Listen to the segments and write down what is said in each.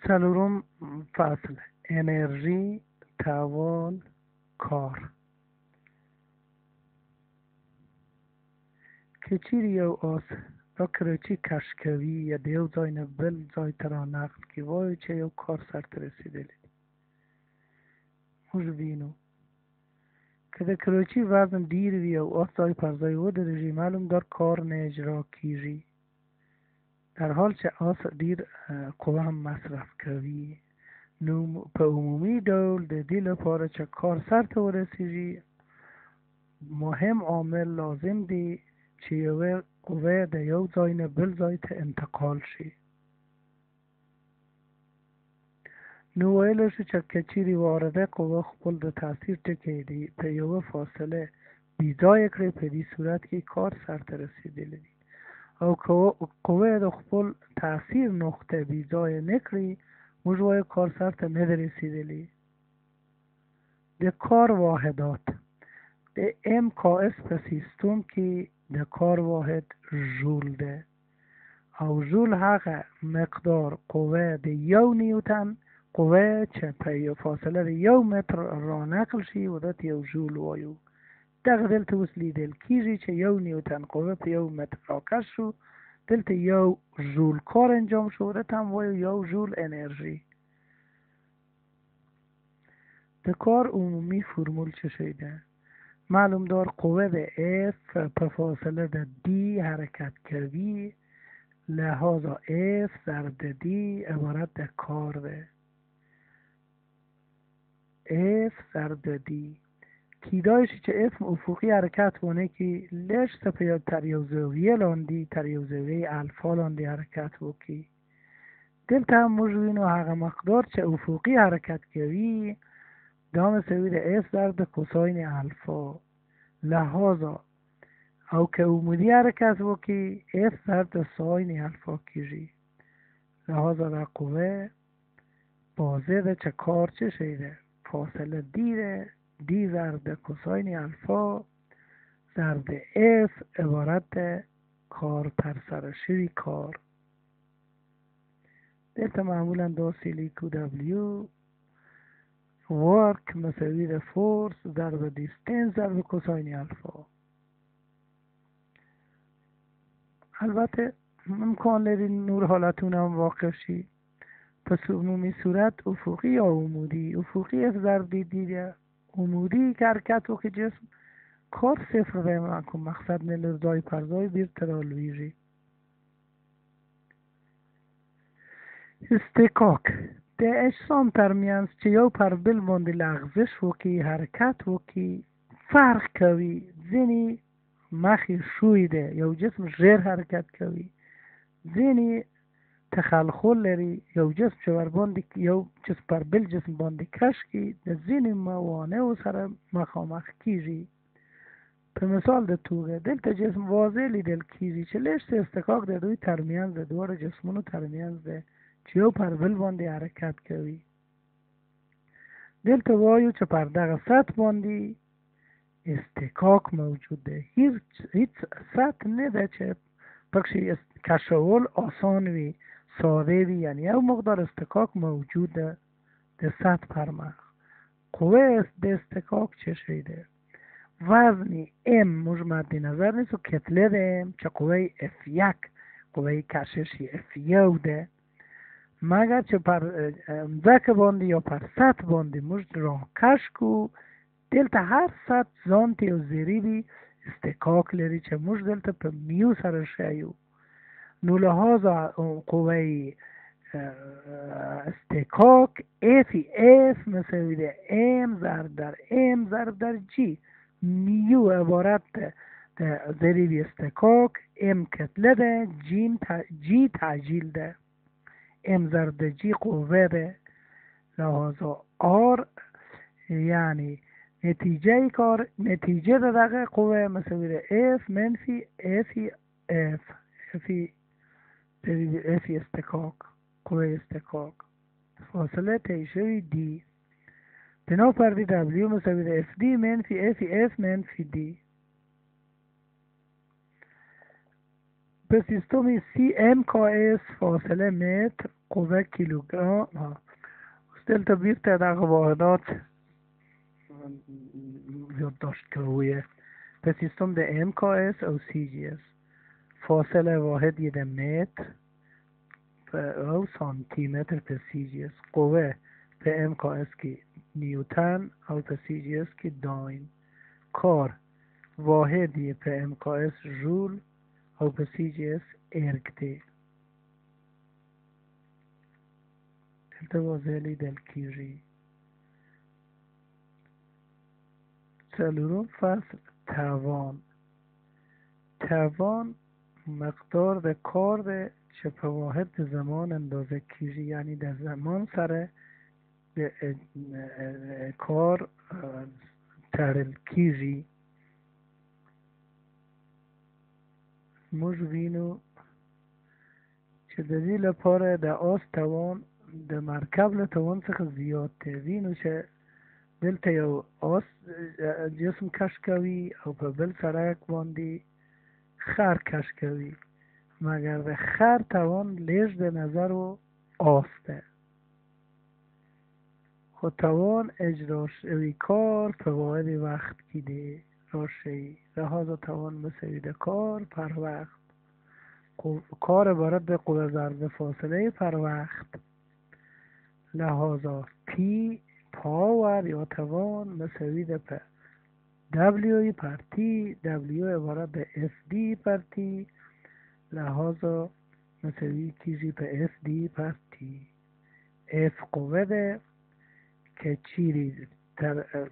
څلورم فصل: انرژی، توان، کار. که چیرې یو آس دا کراچي کش کوي یا د یو ځای نه بل ځای ته رانقل کړي، وایو چې یو کار سرته رسېدلی. موږ وینو که د کراچي وزن ډیر وي او آس ځای پر ځای ودرېږي، معلوم دار کار نه اجرا کیږي، در حال چې آس ډیر قوه هم مصرف کوي. نو په عمومي ډول د دې لپاره چې کار سرته ورسیږي، مهم عامل لازم دی چې یوه قوه د یو ځای نه بل ځای ته انتقال شي. نو ویلی شو چې که چیرې وارده قوه خپل د تاثیر ټکی دی په یوه فاصله بیځایه کړي، په دې صورت کې کار سرته رسېدلی دی. او که قوه د خپل تاثیر نقطه بیځایه نه کړي، موږ وایو کار سرته نه دی رسېدلی. د کار واحدات: د MKS په سیستم کې د کار واحد ژول ده، او ژول هغه مقدار قوه د یو نیوتن قوه چې په یو فاصله د 1 متر رانقل شي، و ده یو ژول وایو. دغه دلته اوس لیدل کیږي چې 1 نیوتن قوه په 1 متر راکش شو، دلته 1 ژول کار انجام شو، ده هم وایو 1 ژول انرژی. د کار عمومی فرمول چه شی ده؟ معلوم دار قوه د F په فاصله د D حرکت کوي، لحاظا F ضرب د D عبارت د کار ده. F ضرب د D کیدای شي چې F افقی حرکت ونه که لږ څه تر یو زاویه لاندې، تر یو زاویه الفا لاندې حرکت وکړي. دلته هم موږ وینو هغه مقدار چې افقی حرکت کوي دا مساوي د F ضرب د کوساین الفا، لحاظا او که عمودی حرکت وکړي F ضرب د ساین الفا کیږي. لحاظا در قوه بازه ده چې کار چه شی ده؟ فاصله دی ده، دی ضرب د کوساین الفا ضرب د F عبارت ده کار ترسره شوی کار. دلته معمولا داسې لیکو W ورک مساوی ده فورس ضرب دیستنس ضرب کوساین الفا. البته امکان لري نور حالتونه هم واقع شي. پس عمومی صورت افقی یا عمودی؟ افقی F ضرب دیده، عمودی که حرکت و که جسم کار صفر ده مکن، مقصد نلر ځای پر ځای بیرته رالویږي. استکاک: د اجسام ترمنځ چې یو پر بل باندې لغزش وکړي، حرکت وکړي، فرق کوي. ځینې مخې شوی ده، یو جسم ژر حرکت کوي، ځینې تخلخل لري، یو جسم چې ور باندې یو جسم پر بل جسم باندې کش کی د ځینې موانعو سره مخامخ کیږي. په مثال د توګه دلته جسم واضح لیدل کیږي چې لږ څه استکاک د دوی ترمنځ د دواړو جسمونو ترمنځ ده چې یو پر بل باندې حرکت کوي. دلته وایو چې پر دغه سطح باندې استکاک موجود ده. هیڅ سطح نه ده چې پکې کشول آسان وي، ساده وي، یعنی یو مقدار استکاک موجود ده د سطح پر مخ. قوه د استکاک چه شی ده؟ وزن M موږ مد نظر نیست و کتله ده که قوه F1 قوه کششی F1 ده، مگر چې پر ځمکه باندې یا پر سطح باندې موږ راکش کو، دلته هر سطح ځان ته یو ضریبي استکاک لري چې موږ دلته په میو سره ښیو. نو لحاظا قوه استکاک F مساوی ده M ضرب در M ضرب در G. میو عبارت ده ضریب استکاک، M کتله ده، G تعجیل ده. M ضرب ده G قوه ده، لحاظا R یعنی نتیجه کار، نتیجه ده دقیقه قوه مساوی ده F منفی F استکاک، قوه استکاک. فاصله تیشوی D بنا پردی W مساوی ده FD منفی F منفی D. به سیستم CMKS فاصله متر، قوه کیلوگرام دلته بیرته دغه واحدات یادداشت کوی په سیستم د MKS او CGS. فاصله واحد یې د متر او سانتی متر په CGS. قوه په MKS کې نیوتن او په CGS کې داین. کار واحد یې په MKS ژول او په CGS ارگ دی. دلته واضح لیدل کیږي. څلورم فصل توان. توان مقدار د کار ده چې په واحد د زمان اندازه کیږي، یعنی د زمان سره د کار تړل کیږي. موږ وینو چې د دې لپاره د آس توان د مرکب له توان څخه زیات دی. وینو چې دلته یو آس جسم کش کوي او په بل سړک باندې خر کش کوي، مگر د خر توان لږ د نظر و آس ده، خو توان اجرا شوی کار په واحد وقت کې دی راشي. لحاظا توان مساوی د کار پر وقت. کار عبارت به قوه ضرب فاصله پر وقت. لحاظا پی پاور یا توان مساوی ده په دبلیو پر تی. دبلیو عبارت به اف دی پر تی. لحاظا مساوی کیږي په اف دی پر تی. اف قوه ده که چیرې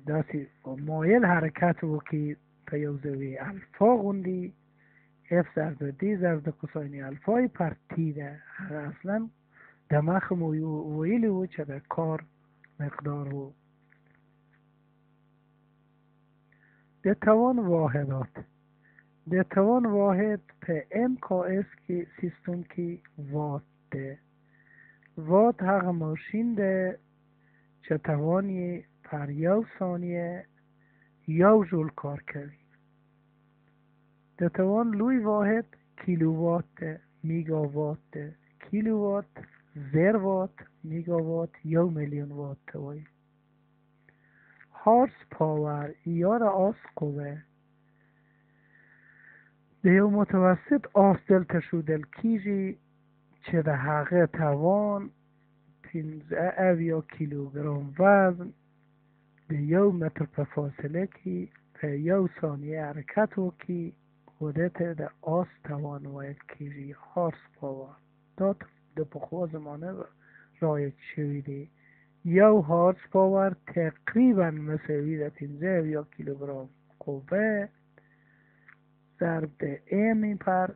داسې مایل حرکت وکړي په یو زاویه الفا غوندې، اف ضرب دی ضرب کوساین الفا پر تی ده. اصلا د مخه مو ویلي وو چې د کار مقدار و. د توان واحدات. د توان واحد په MKS کې سیستم کې وات ده. وات هغه ماشین ده چې توان یې پر یو ثانیه یو ژول کار کوي. د توان لوی واحد کیلووات ده، میگاوات ده. کیلووات 1000 وات، میگاوات 1,000,000 وات ته وایي. هارس پاور یا د آس قوه د یو متوسط آس دلته ښودل کیږي چې د هغه توان 15 کیلوگرم وزن د 1 متر په فاصله کې په 1 ثانیه حرکت وکړي، خودته د آس توان ویل کیږي. هارس پاور دا د پخوا زمانه رایج شوی دی. یو هارس پاور تقریبا مساوی ده 15 کیلوگرم قوه ضرب ده ام پر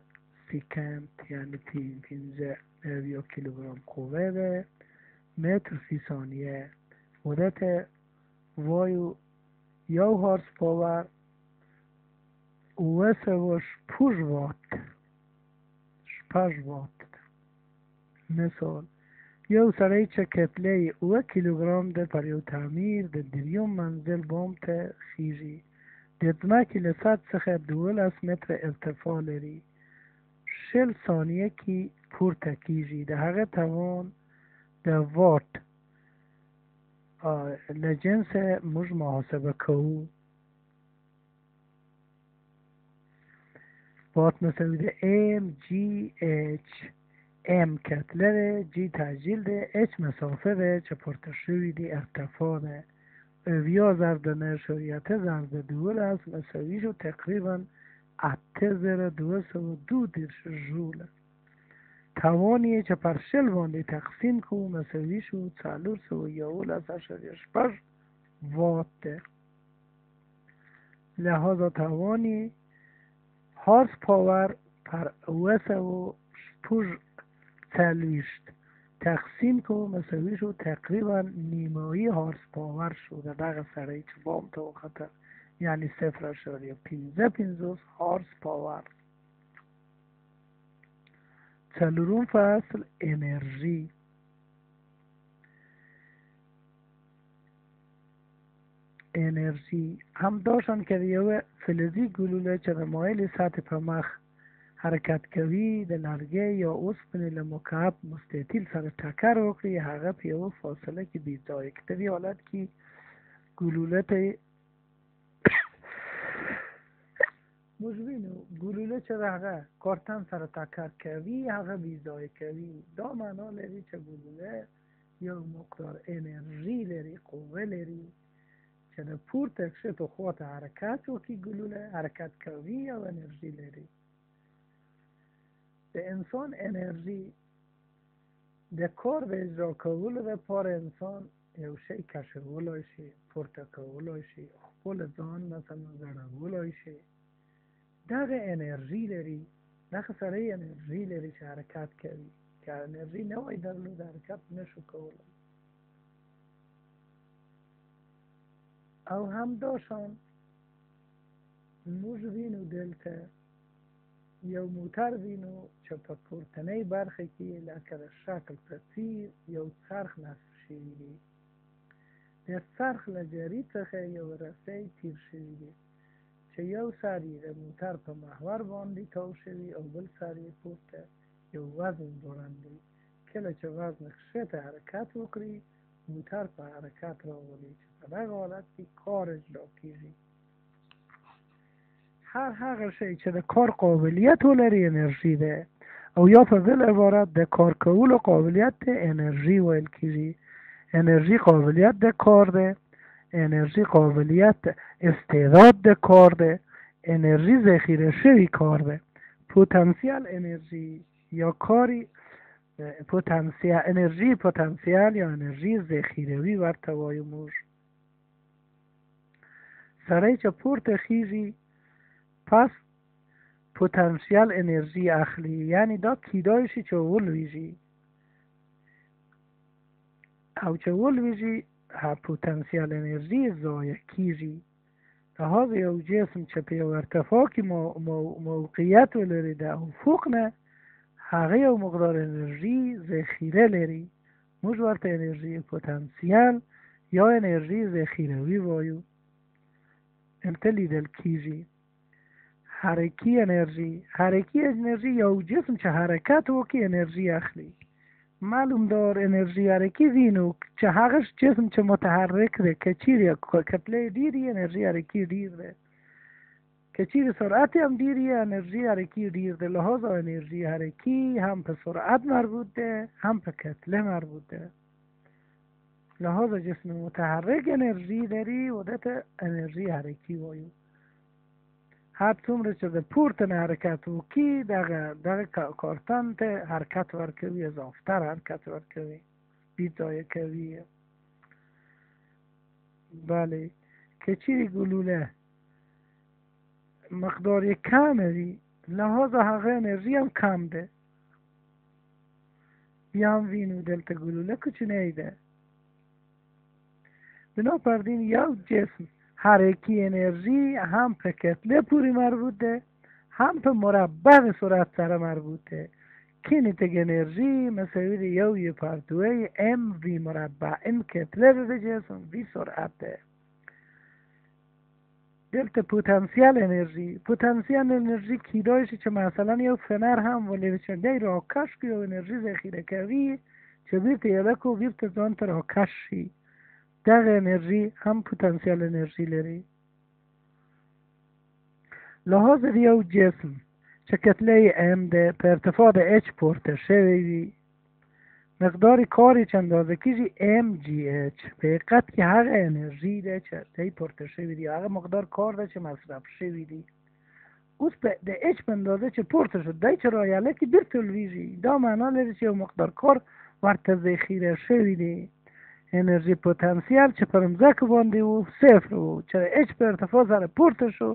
سکند، یعنی 15 کیلوگرم قوه ده متر فی ثانیه. خودته وایو یو هارس پاور اوه شپږ وات. مثال یو سړی چې کتله اوه کیلوگرام ده پر یو تعمیر د 3 منزل بام ته خیږي. د ځمکې له سطح څخه 12 متره ارتفاع لري. 60 ثانیه کې پورته کیږي. د هغه توان د وات له جنس موږ محاسبه کوو. وات مساوی ده ام جی اچ. ام کتله ده، جی تجهیل ده، اچ مسافه ده چې پورته شوی دی، ارتفاع ده. اویا ضرب ده 9.8 ضرب ده 12 مساوی شو تقریبا 8202 ژول. توانی چې پر شل باندې تقسیم کوو مساوی شو 411.8 وات ده. لحاظا توانی هارس پاور پر 240 تقسیم کو مساوی شو تقریبا نیمایی هارس پاور شو. دغه سړی چې بام ته وخته، یعنی 0.55 هارس پاور. څلورم فصل انرژی. انرژی همداشان که یو فلزی گلوله چې د مایل سطح په مخ حرکت کوي د لرګي یا اوسپنې له مکعب مستطیل سره ټکر وکړي، هغه په یوه فاصله کې بې ځایه کړي. په دې حالت کې ګلوله ته موږ وینو ګلوله چې هغه کارتن سره ټکر کوي هغه بې ځایه کوي. دا معنا لري چې ګلوله یو مقدار انرژي لري، قوه لري چې د پورته کښته خواته حرکت وکړي. ګلوله حرکت کوي او انرژي لري. د انسان انرژي د کار د اجرا کولو لپاره انسان یو شی کشولای شي، پورته کولای شي، خپل ځان مثلا زړولای شي. دغه انرژي لري، دغه سړی انرژي لري چې حرکت کوي. که انرژي نه وای درلود حرکت نشو کولی. او همداشان موږ وینو دلته یو موټر وینو چې په پورتنۍ برخه کې لکه د شکل په څیر یو څرخ نصب شوی دی. د څرخ له جري څخه یو رسۍ تیر شوی دی چې یو سر یې د موټر په محور باندې تاو شوي او بل سر یې پورته یو وزن ځوړندوي. کله چې وزن ښکته حرکت وکړي موټر په حرکت راولي چې په دغه حالت کې کار اجرا کېږي. هر هغه شی چې د کار قابلیت ولري انرژي ده، او یا په بل عبارت د کار کولو قابلیت ته انرژي ویل کېږي. انرژي قابلیت د کار ده، انرژي قابلیت استعداد د کار ده، انرژي ذخیره شوی کار ده. پتانسیل انرژی یا کاری انرژی پتانسیل یا انرژی ذخیروي ورته وایو موږ. سړی چې پورته خیږي پس پتانسیل انرژی اخلي، یعنی دا کیدای شي چې ولویږي، او چې ولویږي پتانسیل انرژی ضایع کیږي. لحاظ یو جسم چې په یو ارتفاع کې موقعیت ولري د افق نه هغه یو مقدار انرژي ذخیره لري. موږ ورته انرژي پتانسیل یا انرژي ذخیروي وایو. دلته لیدل کیږي حرکي انرژي یو جسم چې حرکت وکړي انرژي اخلي. معلوم دار انرژي حرکي وینو چې هغه جسم چې متحرک دی که چیرې کتله ډیرې انرژي حرکي ډیر ده، که چیرې سرعت هم ډیرې انرژي حرکي ډیر ده. لحاظا انرژي حرکي هم په سرعت مربوط ده هم په کتله مربوط ده. لحاظا جسم متحرک انرژي لري و دته انرژي حرکي وایو. هر څومره چې د پورته نه حرکت وکړي دغه کارتن ته حرکت ورکوي، اضافتر حرکت ورکوي، بې ځایه کوي. بله که چیرې ګلوله مقدار یې کم وي لحاظا هغه انرژي هم کم ده. بیا هم وینو دلته ګلوله کوچنی ده. بنابراین یو جسم حرکي انرژي هم په کتله پوری مربوط ده هم په مربع سرعت سره مربوط ده. کینتیک انرژی مساوی ده یو پر دوی ام وی مربع. ام کتله ده جسم، وی سرعت ده. دلته پتانسیل انرژی کیدای شي چې مثلا یو فنر هم ولري چې دی راکش کوي او انرژي ذخیره کوي چې بیرته یلکو بیرته ځان ته راکش شي. دغه انرژي هم پتانسیل انرژي لري. لحاظ یو جسم چې کتله ام ده په ارتفاع د اچ پورته شوی وي مقدار کاری چې اندازه کیږي ام جی اچ. په حقیقت کې هغه انرژي ده چې دی پورته شوی دی، هغه مقدار کار ده چې مصرف شوی دی. اوس په د اچ په اندازه چې پورته شد دی چې رایاله کې بیرته لویږي. دا معنا لري چې یو مقدار کار ورته ذخیره شوی دی. انرژي پتانسیل چې پر مځکه باندې و صفر و، چې اچ په ارتفاع سره پورته شو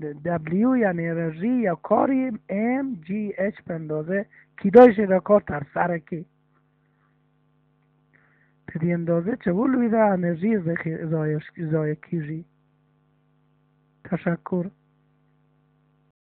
د دبلیو یعنی انرژي یا کاری ام جی اچ په اندازه کیدای شي دا کار ترسره کړي. په دې اندازه چې ولویده انرژي ضایع کیږي. تشکر.